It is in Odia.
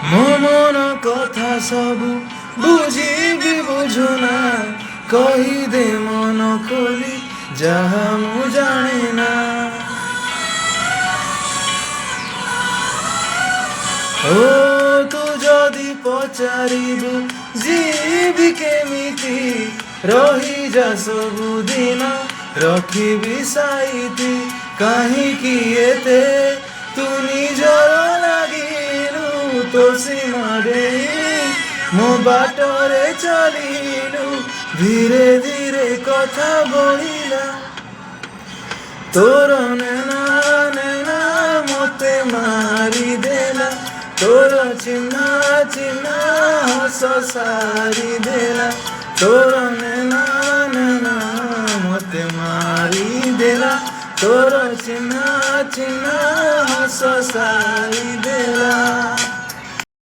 মন কথা ସବୁ ବୁଝିବି ବୁଝୁନା କହିଦେ ମନ ଖୋଲି ଯାହା ମୁଁ ଜାଣେ ନା। ଓ ତୁ ଯଦି ପଚାରିବୁ ଯିବି କେମିତି ରହିଯା ସବୁଦିନ ରଖିବି ସାଇତି କାହିଁକି ଏତେ ତୁ ନିଜର ଲାଗିଲୁ ତୋ ସୀମା ଦେଇ ମୋ ବାଟରେ ଚାଲିଲୁ ଧୀରେ ଧୀରେ କଥା ବଢିଲା ତୋର ନେନା ନେନା ମତେ ମାରିଦେଲା ତୋର ଚିହ୍ନା ଚିହ୍ନା ହସ ସାରିଦେଲା ତୋର ନେନା ନେନା ମତେ ମାରିଦେଲା ତୋର ଚିହ୍ନା ଚିହ୍ନା ହସ ସାରିଦେଲା।